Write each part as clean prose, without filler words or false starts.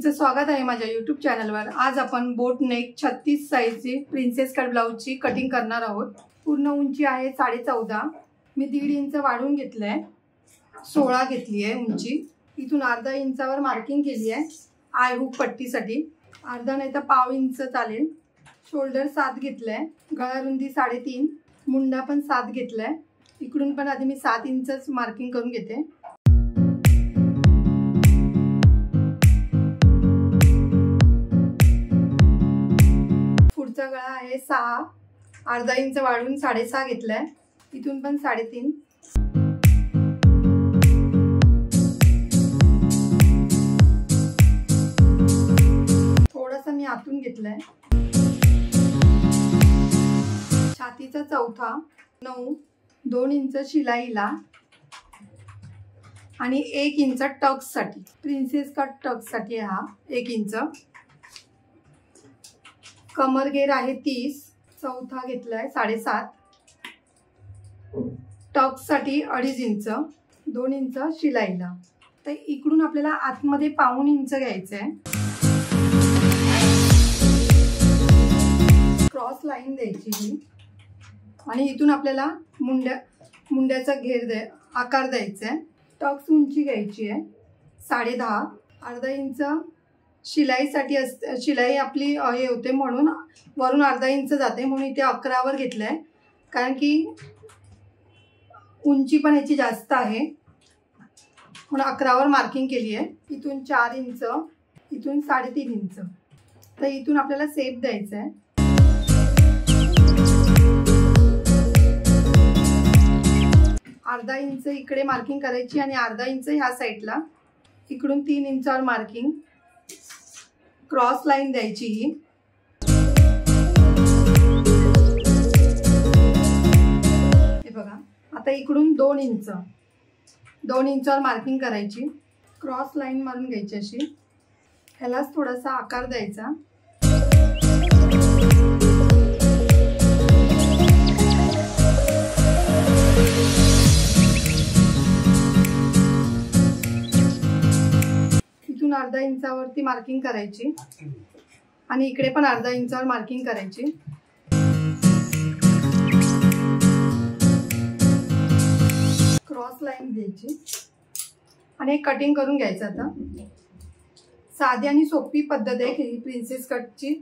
तुमचं स्वागत आहे माझ्या YouTube चॅनलवर। आज आपण बोट नेक 36 साइजची प्रिन्सेस कट ब्लाउजची कटिंग करणार आहोत। पूर्ण उंची आहे 14.5। मी 1.5 इंच वाढवून घेतलंय, 16 घेतली आहे उंची। इथून अर्धा इंचावर मार्किंग केली आहे आय हुक पट्टीसाठी। अर्धा नाही तर पाव इंच चालेल। शोल्डर 7 घेतलाय, गळा रुंदी 3.5, मुंडा पण 7 घेतलाय। इकडून पण आधी मी 7 इंचच मार्किंग करून घेते। पुढचा गळा आहे 6, अर्धा इंच वाढवून 6.5 घेतलाय। इथून पण 3.5। थोडासा मी आतून घेतलाय। छातीचा चौथा 9, 2 इंच शिलाईला आणि 1 इंच टक्स साठी, प्रिन्सेस कट टक्स साठी हा 1 इंच। कमर घेर आहे 30, चौथा घेतलाय 7.5। टक्स साठी 2.5 इंच, 2 इंच शिलाईला। तर इकडून आपल्याला आतमध्ये पाऊण इंच घ्यायचं आहे। क्रॉस लाईन द्यायची आणि इथून आपल्याला मुंड्याचा आकार द्यायचा आहे। टक्स उंची घ्यायची आहे 10.5, अर्धा इंच शिलाईसाठी असते। शिलाई आपली हे होते म्हणून वरून अर्धा इंच जाते, म्हणून इथे 11 घेतलंय, कारण की उंची पण याची जास्त आहे म्हणून 11 मार्किंग केली आहे। इथून 4 इंच, इथून 3.5 इंच। तर इथून आपल्याला सेप द्यायचा आहे। अर्धा इंच इकडे मार्किंग करायची आणि अर्धा इंच ह्या साईडला। इकडून 3 इंचावर मार्किंग, क्रॉस लाईन द्यायची ही। हे बघा, आता इकडून 2 इंचावर मार्किंग करायची, क्रॉस लाईन मारून घ्यायची अशी। ह्यालाच थोडासा आकार द्यायचा। अर्धा इंचावरती मार्किंग करायची आणि इकडे पण अर्धा इंचावर मार्किंग करायची। क्रॉस लाईन द्यायची आणि कटिंग करून घ्यायचं। आता साधी आणि सोपी पद्धत आहे ही प्रिन्सेस कटची।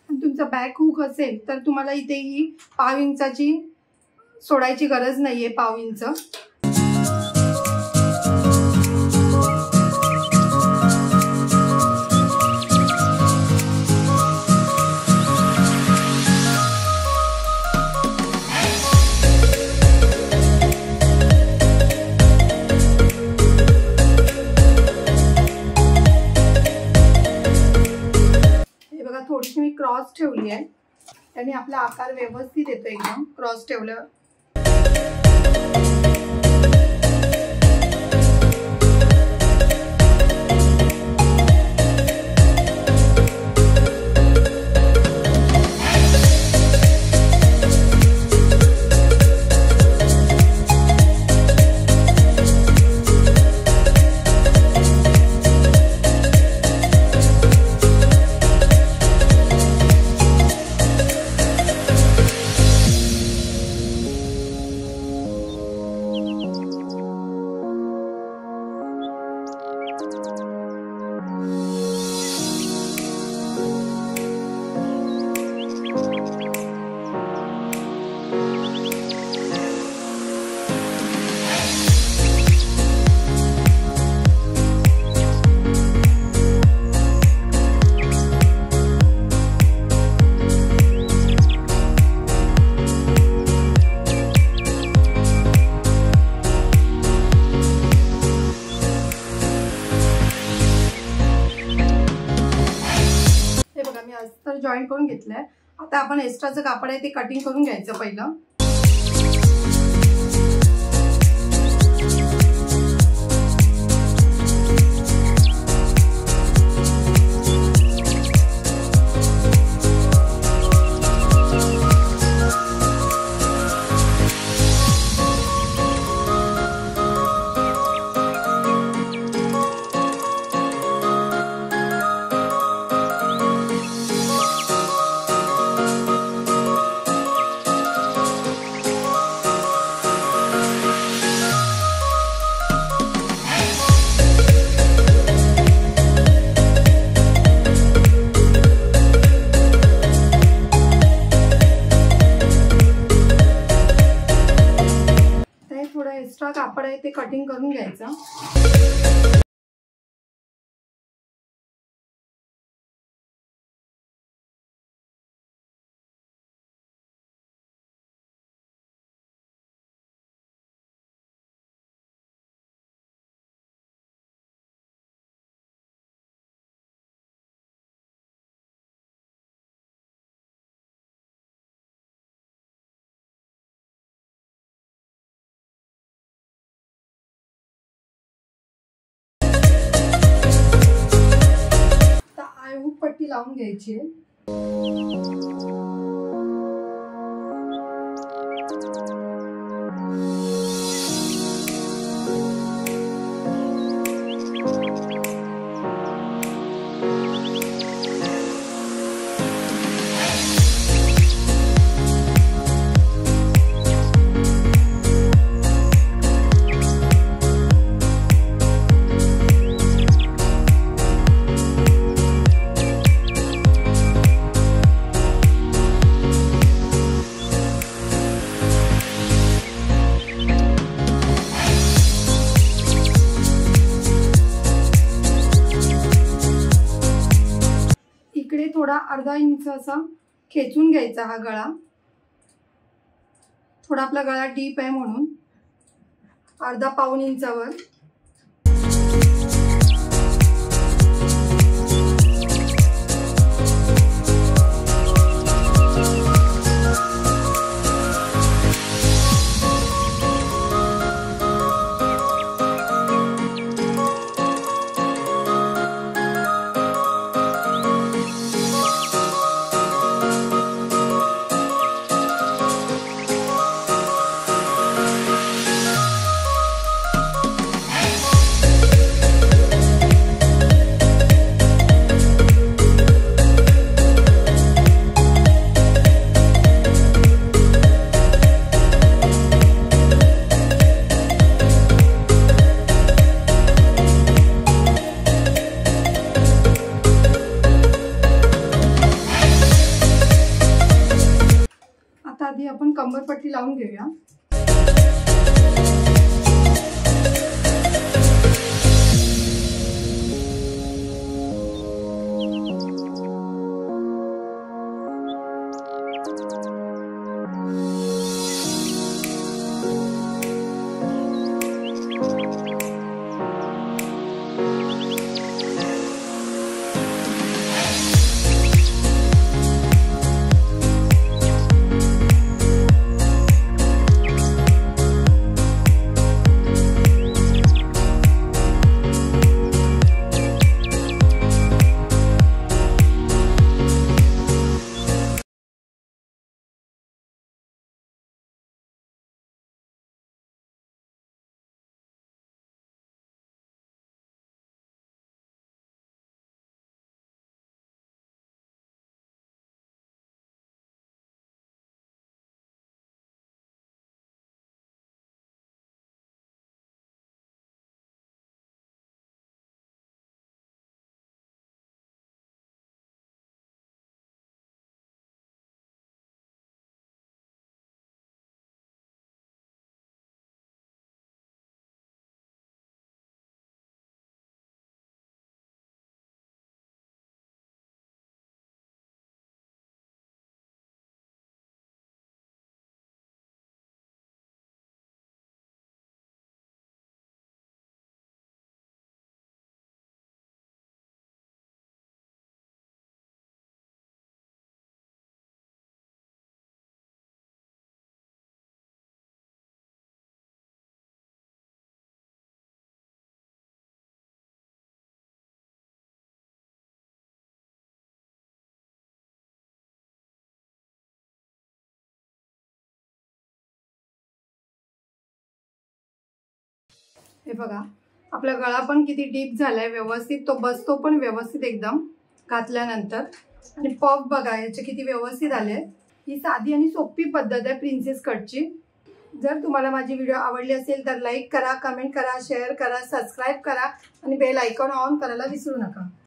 तुमचा बॅक हुक असेल तर तुम्हाला इथे ही पाव इंचाची सोडायची गरज नाहीये, पाव इंच। हे बघा, थोडीशी मी क्रॉस ठेवली आहे, त्याने आपला आकार व्यवस्थित येतो एकदम क्रॉस ठेवल्यावर। अस्तर जॉईंट करून घेतलंय। आता आपण एक्स्ट्राचं कापड आहे ते कटिंग करून घ्यायचं पहिलं। एक्स्ट्रा कापड आहे ते कटिंग करून घ्यायचं। आयहूक पट्टी लावून घ्यायची आहे। इकडे थोडा अर्धा इंच असा खेचून घ्यायचा हा गळा। थोडा आपला गळा डीप आहे म्हणून अर्धा पाऊण इंचावर आधी आपण कंबरपट्टी लावून घेऊया। हे बघा आपला गळा पण किती डीप झालाय, व्यवस्थित तो बसतो पण व्यवस्थित एकदम घातल्यानंतर। आणि पफ बघा याचे किती व्यवस्थित आले। ही साधी आणि सोपी पद्धत आहे प्रिन्सेस कटची। जर तुम्हाला माझी व्हिडिओ आवडली असेल तर लाईक करा, कमेंट करा, शेअर करा, सबस्क्राइब करा आणि बेल आयकॉन ऑन करायला विसरू नका।